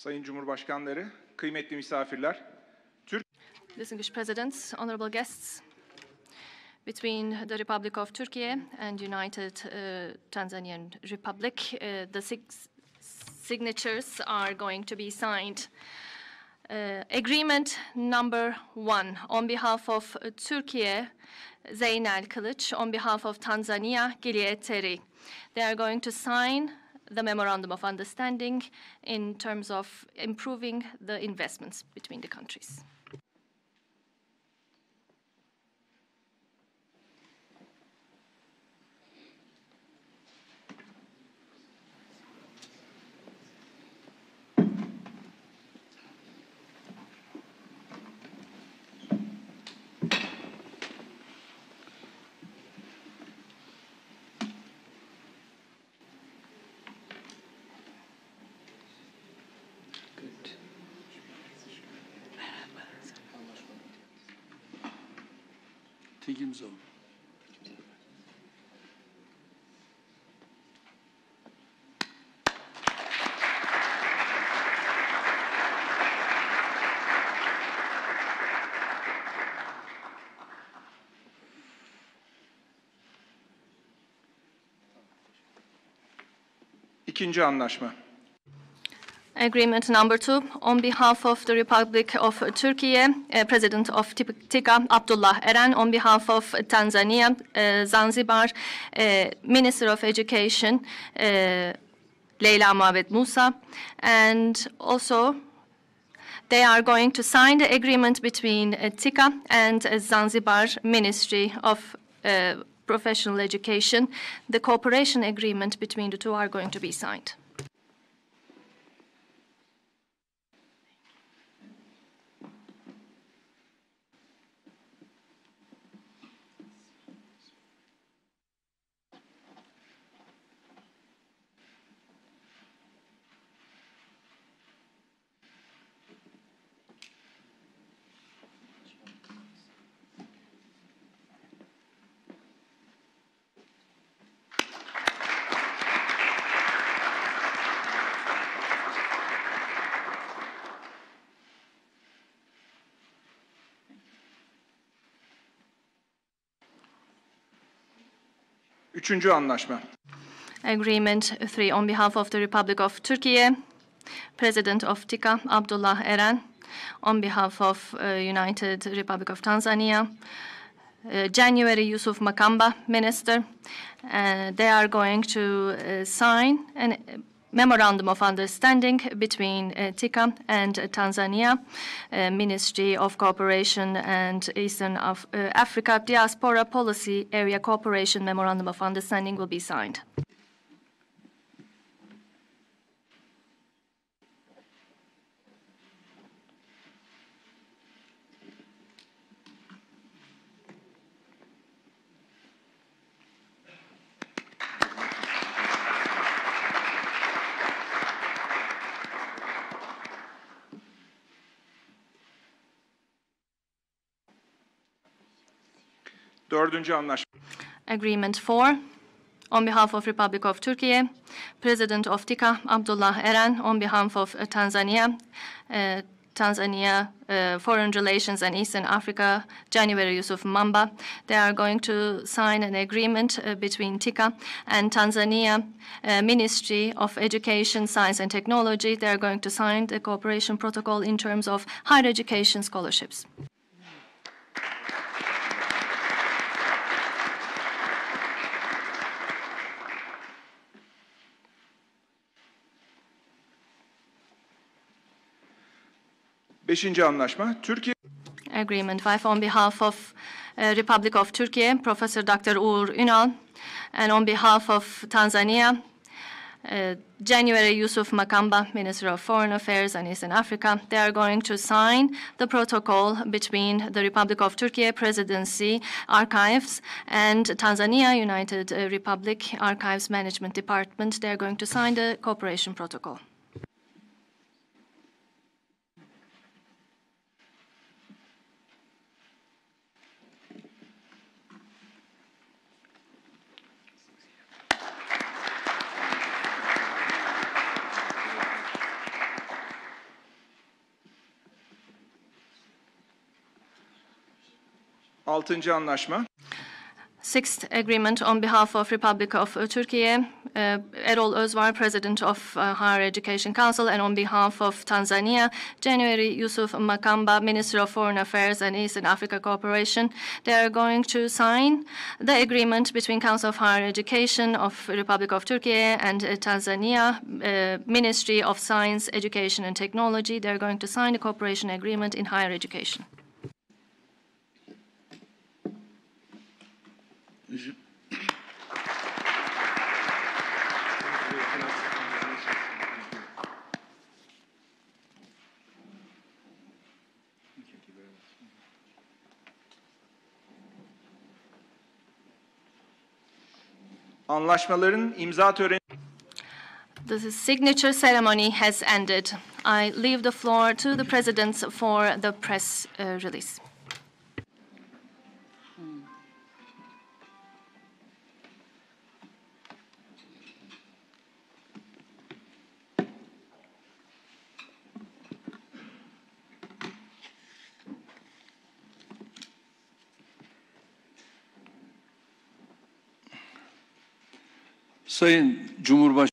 Sayın Cumhurbaşkanları, kıymetli misafirler, Distinguished presidents, honorable guests, between the Republic of Turkey and United Tanzanian Republic, the signatures are going to be signed. Agreement number 1, on behalf of Turkey, Zeynel Kılıç, on behalf of Tanzania, Giliye Teri. They are going to sign the Memorandum of Understanding in terms of improving the investments between the countries. Taking zone. İkinci anlaşma. Agreement number 2, on behalf of the Republic of Turkey, President of TİKA, Abdullah Eren, on behalf of Tanzania, Zanzibar, Minister of Education, Leyla Muhammad Musa, and also they are going to sign the agreement between TİKA and Zanzibar Ministry of Professional Education. The cooperation agreement between the two are going to be signed. Üçüncü anlaşma. Agreement 3, on behalf of the Republic of Turkey, President of TİKA, Abdullah Eren, on behalf of United Republic of Tanzania, January Yusuf Makamba, Minister. They are going to sign a Memorandum of Understanding between TİKA and Tanzania, Ministry of Cooperation and Eastern Africa Diaspora Policy Area Cooperation Memorandum of Understanding will be signed. Dördüncü anlaşma. Agreement 4, on behalf of Republic of Turkey, President of TİKA, Abdullah Eren, on behalf of Tanzania, Foreign Relations and Eastern Africa, January Yusuf Mamba. They are going to sign an agreement between TİKA and Tanzania Ministry of Education, Science and Technology. They are going to sign the cooperation protocol in terms of higher education scholarships. Beşinci anlaşma. Türkiye Agreement 5, on behalf of Republic of Turkey, Professor Dr. Uğur Ünal, and on behalf of Tanzania, January Yusuf Makamba, Minister of Foreign Affairs and Eastern Africa. They are going to sign the protocol between the Republic of Turkey Presidency Archives and Tanzania United Republic Archives Management Department. They are going to sign the cooperation protocol. Altıncı anlaşma. Sixth agreement on behalf of Republic of Turkey, Erol Özvar, President of Higher Education Council, and on behalf of Tanzania, January Yusuf Makamba, Minister of Foreign Affairs and Eastern Africa Cooperation. They are going to sign the agreement between Council of Higher Education of Republic of Turkey and Tanzania, Ministry of Science, Education and Technology. They are going to sign the cooperation agreement in higher education. Anlaşmaların imza töreni. The signature ceremony has ended. I leave the floor to the presidents for the press release. Sayın Cumhurbaşkanı.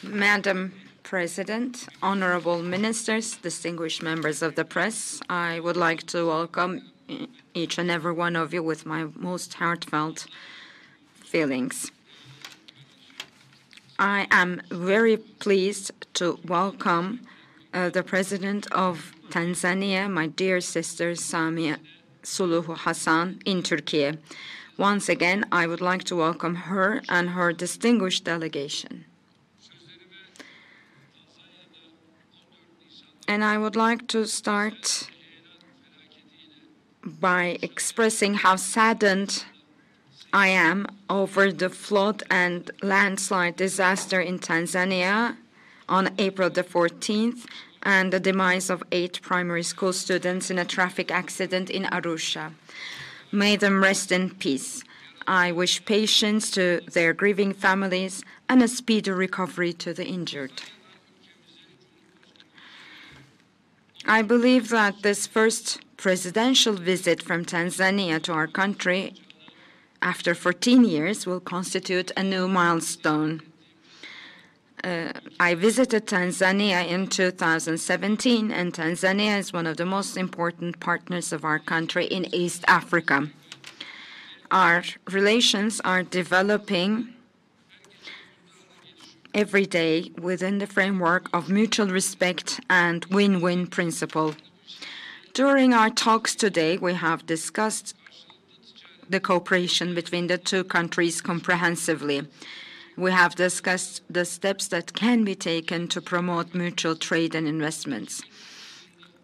Madam President, honorable ministers, distinguished members of the press, I would like to welcome each and every one of you with my most heartfelt feelings. I am very pleased to welcome the President of Tanzania, my dear sister Samia Suluhu Hassan, in Turkey. Once again, I would like to welcome her and her distinguished delegation. And I would like to start by expressing how saddened I am over the flood and landslide disaster in Tanzania on April the 14th and the demise of 8 primary school students in a traffic accident in Arusha. May them rest in peace. I wish patience to their grieving families and a speedy recovery to the injured. I believe that this first presidential visit from Tanzania to our country after 14 years will constitute a new milestone. I visited Tanzania in 2017, and Tanzania is one of the most important partners of our country in East Africa. Our relations are developing every day within the framework of mutual respect and win-win principle. During our talks today, we have discussed the cooperation between the two countries comprehensively. We have discussed the steps that can be taken to promote mutual trade and investments.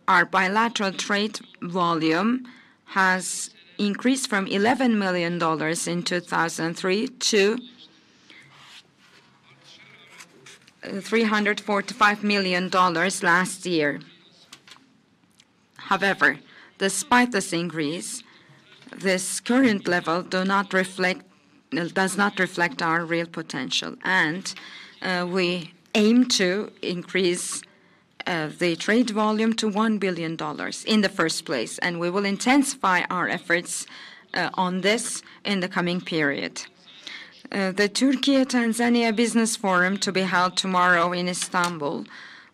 Our bilateral trade volume has increased from $11 million in 2003 to $345 million last year. However, despite this increase, this current level does not reflect our real potential, and we aim to increase the trade volume to $1 billion in the first place, and we will intensify our efforts on this in the coming period. The Turkey-Tanzania Business Forum, to be held tomorrow in Istanbul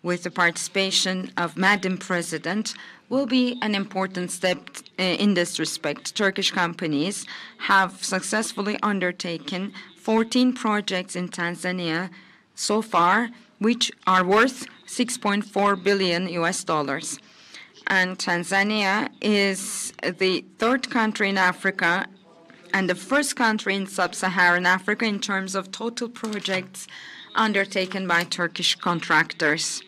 with the participation of Madam President, will be an important step in this respect. Turkish companies have successfully undertaken 14 projects in Tanzania so far, which are worth $6.4 billion. And Tanzania is the third country in Africa and the first country in sub-Saharan Africa in terms of total projects undertaken by Turkish contractors.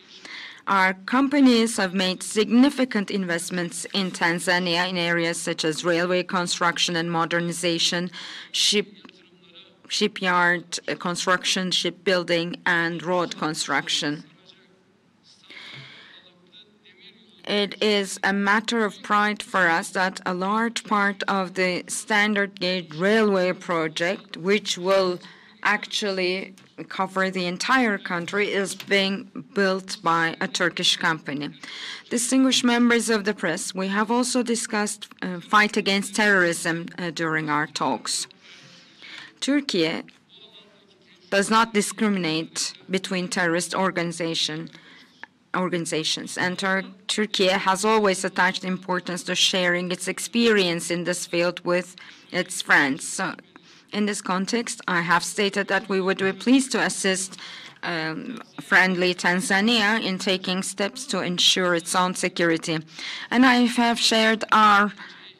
Our companies have made significant investments in Tanzania in areas such as railway construction and modernization, shipyard construction, shipbuilding, and road construction. It is a matter of pride for us that a large part of the standard gauge railway project, which will actually cover the entire country is being built by a Turkish company. Distinguished members of the press, we have also discussed fight against terrorism during our talks. Turkey does not discriminate between terrorist organizations, and Turkey has always attached importance to sharing its experience in this field with its friends. So, in this context, I have stated that we would be pleased to assist friendly Tanzania in taking steps to ensure its own security. And I have shared our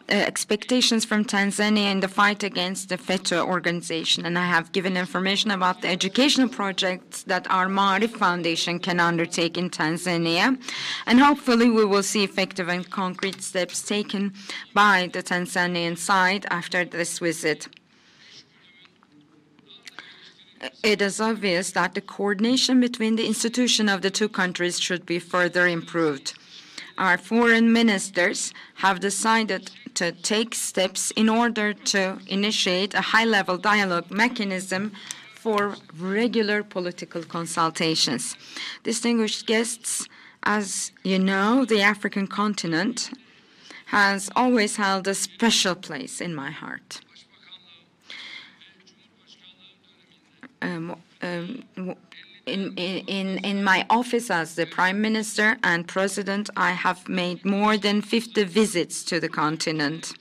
expectations from Tanzania in the fight against the FETÖ organization, and I have given information about the educational projects that our Maarif Foundation can undertake in Tanzania, and hopefully we will see effective and concrete steps taken by the Tanzanian side after this visit. It is obvious that the coordination between the institutions of the two countries should be further improved. Our foreign ministers have decided to take steps in order to initiate a high-level dialogue mechanism for regular political consultations. Distinguished guests, as you know, the African continent has always held a special place in my heart. In my office as the Prime Minister and President, I have made more than 50 visits to the continent.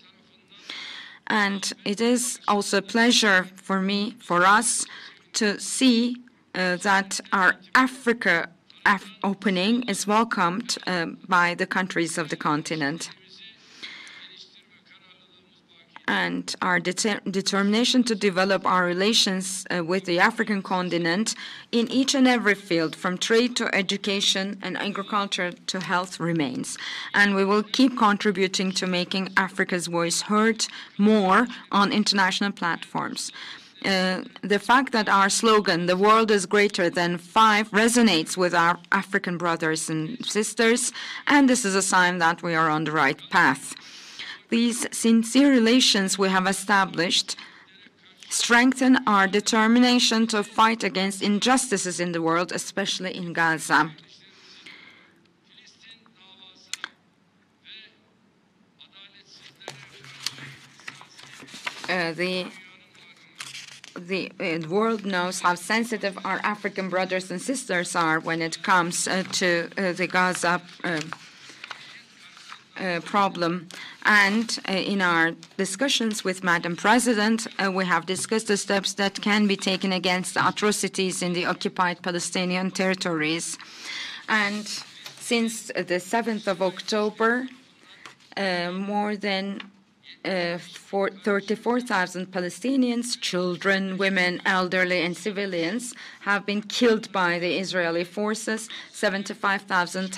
And it is also a pleasure for us to see that our Africa opening is welcomed by the countries of the continent. And our determination to develop our relations with the African continent in each and every field, from trade to education and agriculture to health, remains. And we will keep contributing to making Africa's voice heard more on international platforms. The fact that our slogan, "The world is greater than 5, resonates with our African brothers and sisters, and this is a sign that we are on the right path. These sincere relations we have established strengthen our determination to fight against injustices in the world, especially in Gaza. The world knows how sensitive our African brothers and sisters are when it comes to the Gaza problem. And in our discussions with Madam President, we have discussed the steps that can be taken against the atrocities in the occupied Palestinian territories. And since the 7th of October, more than 34,000 Palestinians, children, women, elderly, and civilians have been killed by the Israeli forces. 75,000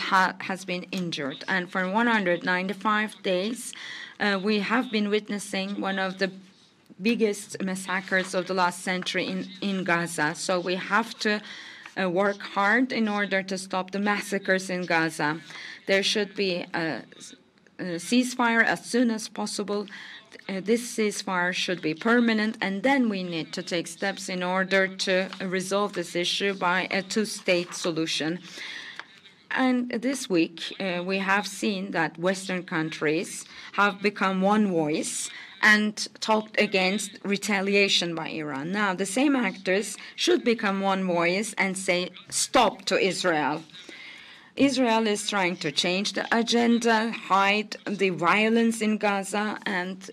has been injured. And for 195 days, we have been witnessing one of the biggest massacres of the last century in Gaza. So we have to work hard in order to stop the massacres in Gaza. There should be a ceasefire as soon as possible. This ceasefire should be permanent, and then we need to take steps in order to resolve this issue by a two-state solution. And this week, we have seen that Western countries have become one voice and talked against retaliation by Iran. Now, the same actors should become one voice and say stop to Israel. Israel is trying to change the agenda, hide the violence in Gaza, and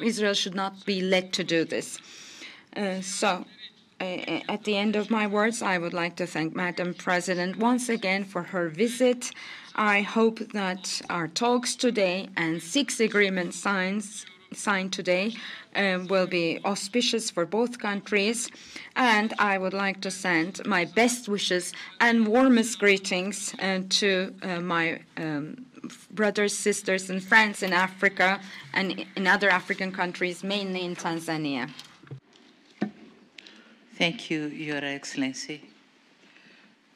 Israel should not be let to do this. At the end of my words, I would like to thank Madam President once again for her visit. I hope that our talks today and 6 agreements signed today will be auspicious for both countries, and I would like to send my best wishes and warmest greetings to my brothers, sisters, and friends in Africa and in other African countries, mainly in Tanzania. Thank you, Your Excellency.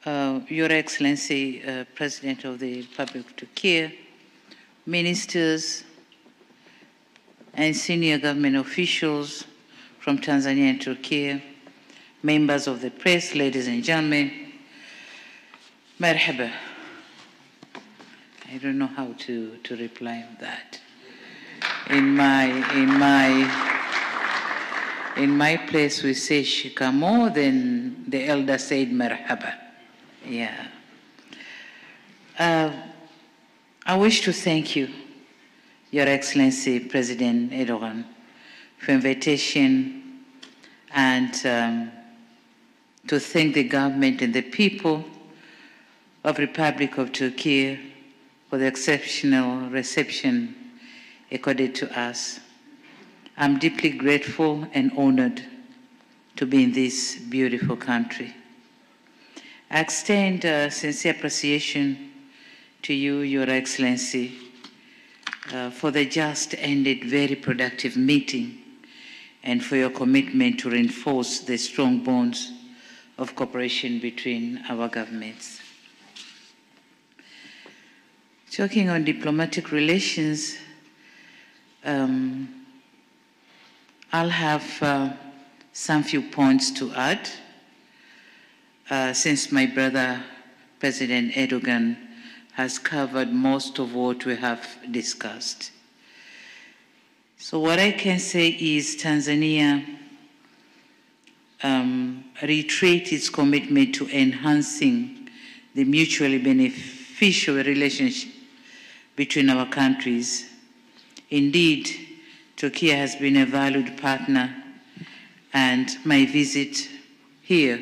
Your Excellency, President of the Republic of Turkey, ministers, and senior government officials from Tanzania and Turkey, members of the press, ladies and gentlemen, marhaba. I don't know how to reply on that. In my place, we say shikamo, then the elder said marhaba. Yeah. I wish to thank you, Your Excellency President Erdogan, for invitation and to thank the government and the people of Republic of Turkey for the exceptional reception accorded to us. I'm deeply grateful and honored to be in this beautiful country. I extend sincere appreciation to you, Your Excellency, for the just ended very productive meeting and for your commitment to reinforce the strong bonds of cooperation between our governments. Talking on diplomatic relations, I'll have some few points to add, since my brother, President Erdogan, has covered most of what we have discussed. So what I can say is Tanzania reiterates its commitment to enhancing the mutually beneficial relationship between our countries. Indeed, Turkey has been a valued partner, and my visit here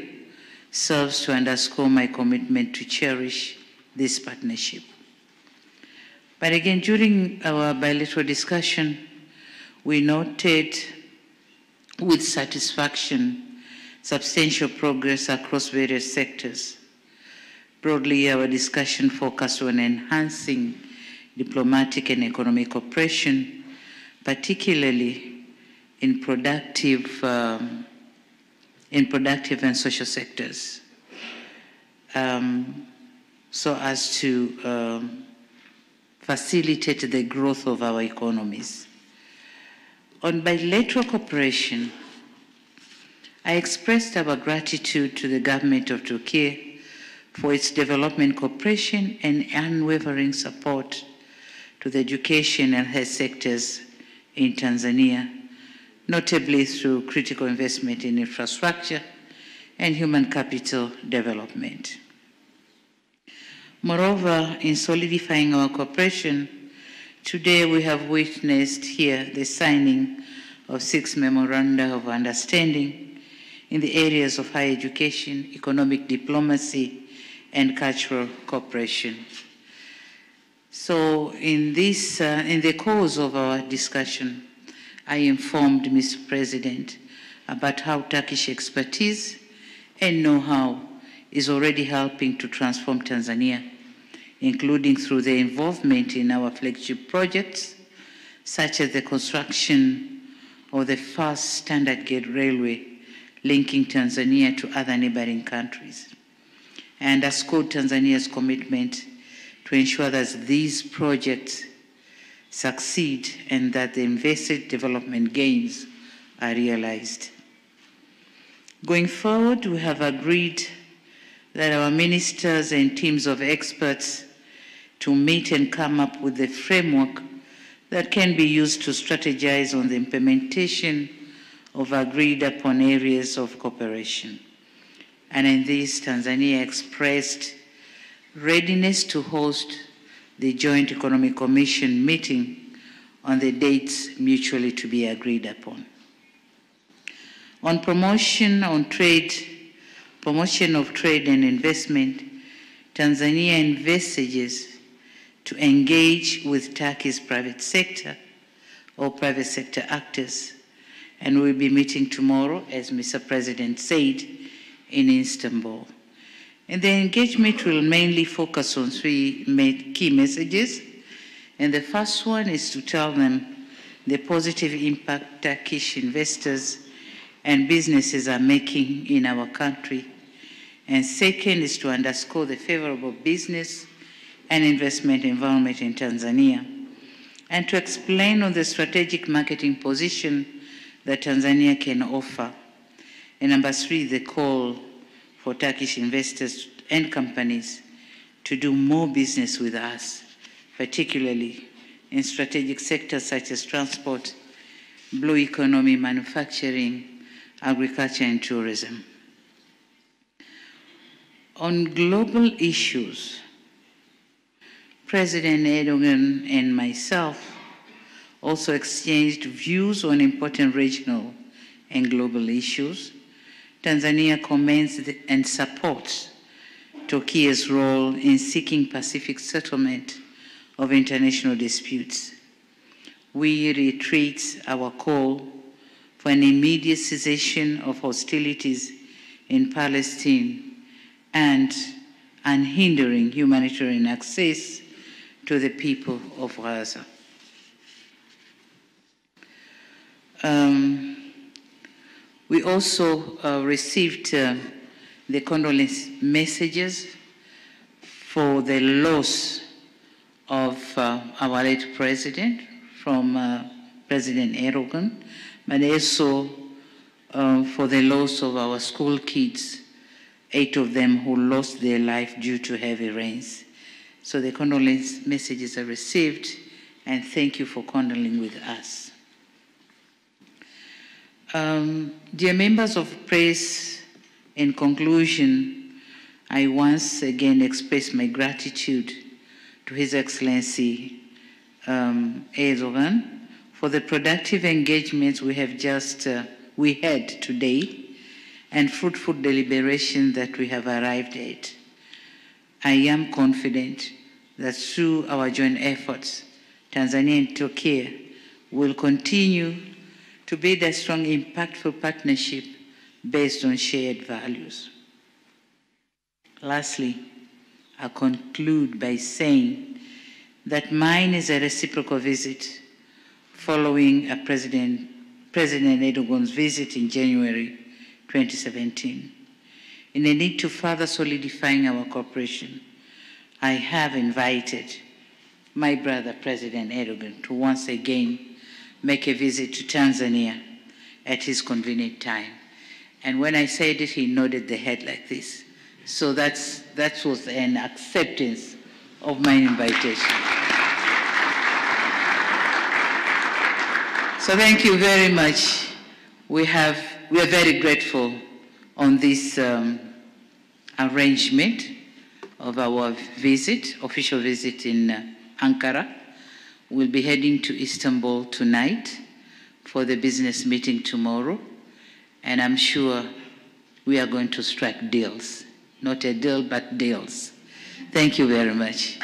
serves to underscore my commitment to cherish this partnership. But again, during our bilateral discussion, we noted with satisfaction substantial progress across various sectors. Broadly, our discussion focused on enhancing diplomatic and economic cooperation, particularly in productive and social sectors, so as to facilitate the growth of our economies. On bilateral cooperation, I expressed our gratitude to the government of Turkey for its development cooperation and unwavering support to the education and health sectors in Tanzania, notably through critical investment in infrastructure and human capital development. Moreover, in solidifying our cooperation, today we have witnessed here the signing of 6 memoranda of understanding in the areas of higher education, economic diplomacy, and cultural cooperation. So in the course of our discussion, I informed Mr. President about how Turkish expertise and know-how is already helping to transform Tanzania, including through the involvement in our flagship projects, such as the construction of the first standard gauge railway linking Tanzania to other neighboring countries, and underscored Tanzania's commitment to ensure that these projects succeed and that the invested development gains are realized. Going forward, we have agreed that our ministers and teams of experts to meet and come up with a framework that can be used to strategize on the implementation of agreed upon areas of cooperation. And in this, Tanzania expressed readiness to host the Joint Economic Commission meeting on the dates mutually to be agreed upon. On promotion of trade and investment, Tanzania envisages to engage with Turkey's private sector or private sector actors, and we'll be meeting tomorrow, as Mr. President said, in Istanbul. And the engagement will mainly focus on 3 key messages. And the first one is to tell them the positive impact Turkish investors and businesses are making in our country. And second is to underscore the favorable business and investment environment in Tanzania, and to explain on the strategic marketing position that Tanzania can offer, And number 3, the call for Turkish investors and companies to do more business with us, particularly in strategic sectors such as transport, blue economy, manufacturing, agriculture, and tourism. On global issues, President Erdogan and myself also exchanged views on important regional and global issues. Tanzania commends and supports Turkey's role in seeking pacific settlement of international disputes. We reiterate our call for an immediate cessation of hostilities in Palestine and unhindering humanitarian access to the people of Gaza. We also received the condolence messages for the loss of our late president from President Erdogan, but also for the loss of our school kids, 8 of them who lost their life due to heavy rains. So the condolence messages are received, and thank you for condoling with us. Dear members of press, in conclusion, I once again express my gratitude to His Excellency Erdogan for the productive engagements we had today and fruitful deliberation that we have arrived at. I am confident that through our joint efforts, Tanzania and Turkey will continue to build a strong, impactful partnership based on shared values. Lastly, I conclude by saying that mine is a reciprocal visit following President Erdogan's visit in January 2017. In a need to further solidifying our cooperation, I have invited my brother, President Erdogan, to once again make a visit to Tanzania at his convenient time. And when I said it, he nodded the head like this. So that was an acceptance of my invitation. So thank you very much. We are very grateful on this arrangement of our visit, official visit in Ankara. We'll be heading to Istanbul tonight for the business meeting tomorrow, and I'm sure we are going to strike deals. Not a deal, but deals. Thank you very much.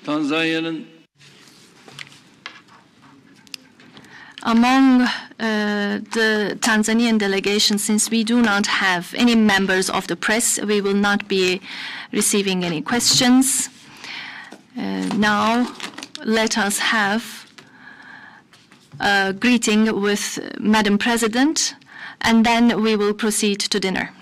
Tanzanya'nın Among the Tanzanian delegation, since we do not have any members of the press, we will not be receiving any questions. Now, let us have a greeting with Madam President, and then we will proceed to dinner.